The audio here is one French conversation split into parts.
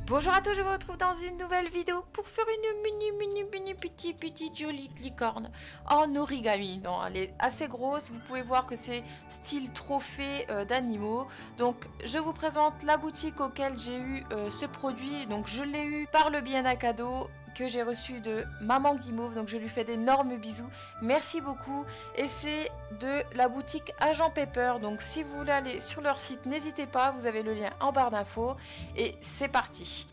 Bonjour à tous, je vous retrouve dans une nouvelle vidéo pour faire une mini petite jolie licorne en origami. Non, elle est assez grosse, vous pouvez voir que c'est style trophée d'animaux. Donc je vous présente la boutique auquel j'ai eu ce produit. Donc je l'ai eu par le biais d'un cadeau que j'ai reçu de Maman Guimauve, donc je lui fais d'énormes bisous, merci beaucoup. Et c'est de la boutique Agent Pepper, donc si vous voulez aller sur leur site, n'hésitez pas, vous avez le lien en barre d'infos. Et c'est parti.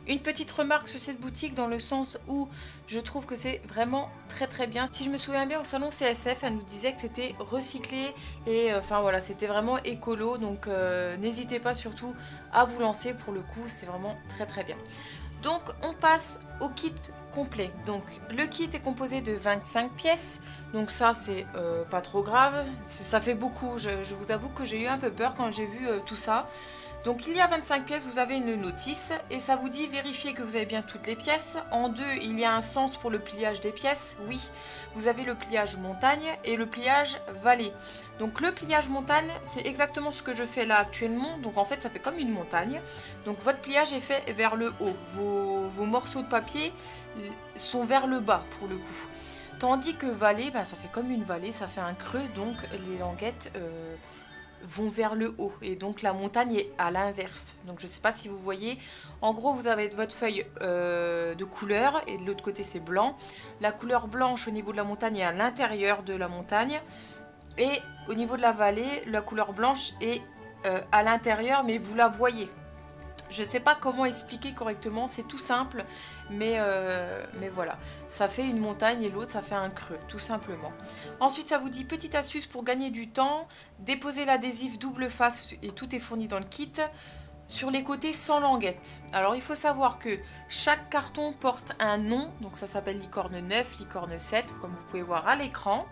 Une petite remarque sur cette boutique dans le sens où je trouve que c'est vraiment très bien. Si je me souviens bien, au salon CSF, elle nous disait que c'était recyclé et enfin voilà, c'était vraiment écolo, donc n'hésitez pas surtout à vous lancer, pour le coup c'est vraiment très bien. Donc on passe au kit complet. Donc le kit est composé de 25 pièces, donc ça c'est pas trop grave, ça fait beaucoup. Je vous avoue que j'ai eu un peu peur quand j'ai vu tout ça. Donc il y a 25 pièces, vous avez une notice et ça vous dit vérifiez que vous avez bien toutes les pièces. En deux, il y a un sens pour le pliage des pièces. Oui, vous avez le pliage montagne et le pliage vallée. Donc le pliage montagne, c'est exactement ce que je fais là actuellement. Donc en fait, ça fait comme une montagne. Donc votre pliage est fait vers le haut. Vos morceaux de papier sont vers le bas pour le coup. Tandis que vallée, ça fait comme une vallée, ça fait un creux, donc les languettes vont vers le haut et donc la montagne est à l'inverse. Donc je ne sais pas si vous voyez, en gros vous avez votre feuille de couleur et de l'autre côté c'est blanc. La couleur blanche au niveau de la montagne est à l'intérieur de la montagne et au niveau de la vallée la couleur blanche est à l'intérieur, mais vous la voyez. Je ne sais pas comment expliquer correctement, c'est tout simple, mais voilà. Ça fait une montagne et l'autre, ça fait un creux, tout simplement. Ensuite, ça vous dit, petite astuce pour gagner du temps, déposez l'adhésif double face, et tout est fourni dans le kit, sur les côtés sans languette. Alors, il faut savoir que chaque carton porte un nom, donc ça s'appelle licorne 9, licorne 7, comme vous pouvez voir à l'écran.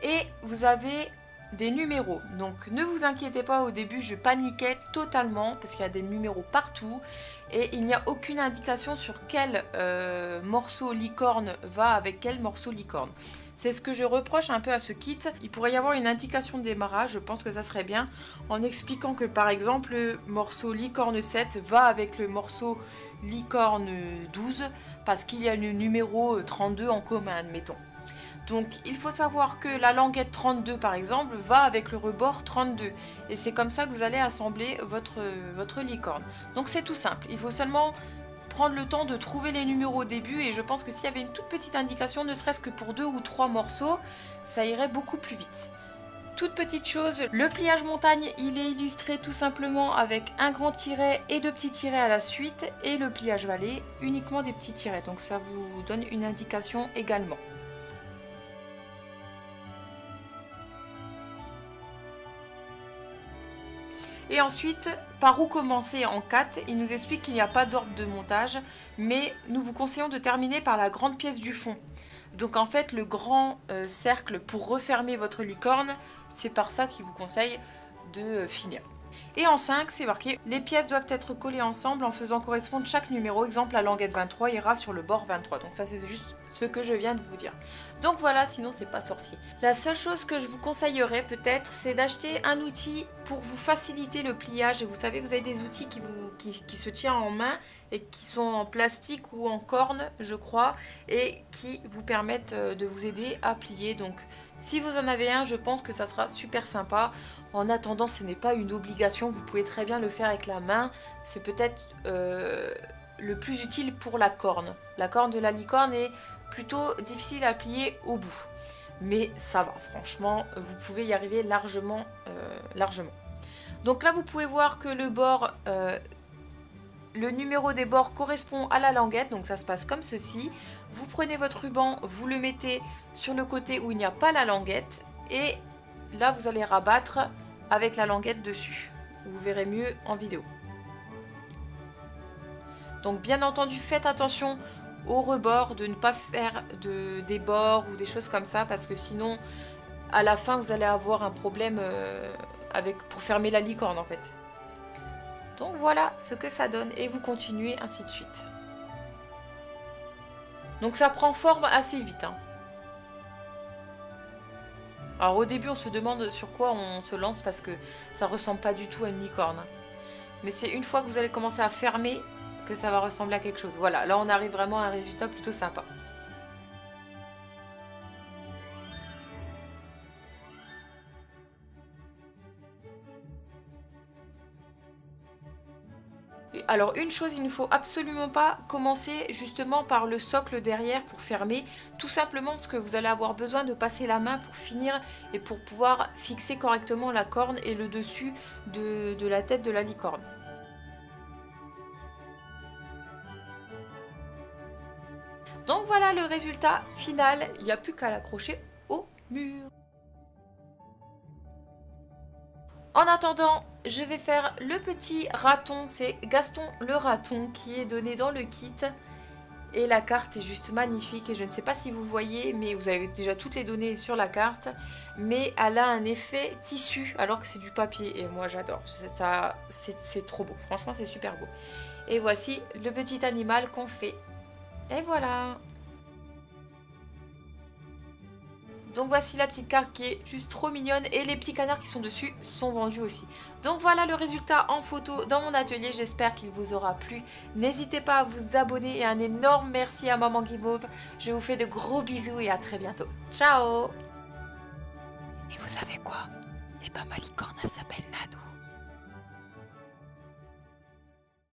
Et vous avez des numéros, donc ne vous inquiétez pas, au début je paniquais totalement parce qu'il y a des numéros partout et il n'y a aucune indication sur quel morceau licorne va avec quel morceau licorne. C'est ce que je reproche un peu à ce kit. Il pourrait y avoir une indication de démarrage, je pense que ça serait bien, en expliquant que par exemple le morceau licorne 7 va avec le morceau licorne 12 parce qu'il y a le numéro 32 en commun, admettons. Donc il faut savoir que la languette 32 par exemple va avec le rebord 32 et c'est comme ça que vous allez assembler votre licorne. Donc c'est tout simple, il faut seulement prendre le temps de trouver les numéros au début et je pense que s'il y avait une toute petite indication, ne serait-ce que pour 2 ou 3 morceaux, ça irait beaucoup plus vite. Toute petite chose, le pliage montagne il est illustré tout simplement avec un grand tiret et 2 petits tirets à la suite et le pliage vallée uniquement des petits tirets, donc ça vous donne une indication également. Et ensuite, par où commencer en 4, il nous explique qu'il n'y a pas d'ordre de montage, mais nous vous conseillons de terminer par la grande pièce du fond. Donc en fait, le grand cercle pour refermer votre licorne, c'est par ça qu'il vous conseille de finir. Et en 5, c'est marqué, les pièces doivent être collées ensemble en faisant correspondre chaque numéro. Exemple, la languette 23 ira sur le bord 23. Donc ça, c'est juste ce que je viens de vous dire. Donc voilà, sinon c'est pas sorcier. La seule chose que je vous conseillerais peut-être, c'est d'acheter un outil pour vous faciliter le pliage. Et vous savez, vous avez des outils qui se tiennent en main et qui sont en plastique ou en corne, je crois, et qui vous permettent de vous aider à plier. Donc si vous en avez un, je pense que ça sera super sympa. En attendant, ce n'est pas une obligation, vous pouvez très bien le faire avec la main. C'est peut-être le plus utile pour la corne. La corne de la licorne est plutôt difficile à plier au bout. Mais ça va, franchement, vous pouvez y arriver largement. Donc là, vous pouvez voir que le bord, le numéro des bords correspond à la languette. Donc ça se passe comme ceci. Vous prenez votre ruban, vous le mettez sur le côté où il n'y a pas la languette. Et là, vous allez rabattre avec la languette dessus. Vous verrez mieux en vidéo. Donc bien entendu, faites attention au rebord, de ne pas faire des bords ou des choses comme ça, parce que sinon, à la fin, vous allez avoir un problème pour fermer la licorne en fait. Donc voilà ce que ça donne, et vous continuez ainsi de suite. Donc ça prend forme assez vite, hein. Alors au début on se demande sur quoi on se lance parce que ça ressemble pas du tout à une licorne. Mais c'est une fois que vous allez commencer à fermer que ça va ressembler à quelque chose. Voilà, là on arrive vraiment à un résultat plutôt sympa. Alors une chose, il ne faut absolument pas commencer justement par le socle derrière pour fermer, tout simplement parce que vous allez avoir besoin de passer la main pour finir et pour pouvoir fixer correctement la corne et le dessus de la tête de la licorne. Donc voilà le résultat final, il n'y a plus qu'à l'accrocher au mur. En attendant, je vais faire le petit raton, c'est Gaston le raton qui est donné dans le kit. Et la carte est juste magnifique et je ne sais pas si vous voyez, mais vous avez déjà toutes les données sur la carte. Mais elle a un effet tissu alors que c'est du papier et moi j'adore, c'est trop beau, franchement c'est super beau. Et voici le petit animal qu'on fait. Et voilà! Donc voici la petite carte qui est juste trop mignonne et les petits canards qui sont dessus sont vendus aussi. Donc voilà le résultat en photo dans mon atelier, j'espère qu'il vous aura plu. N'hésitez pas à vous abonner et un énorme merci à Maman Guimauve. Je vous fais de gros bisous et à très bientôt. Ciao! Et vous savez quoi? Eh ben ma licorne elle s'appelle Nanou.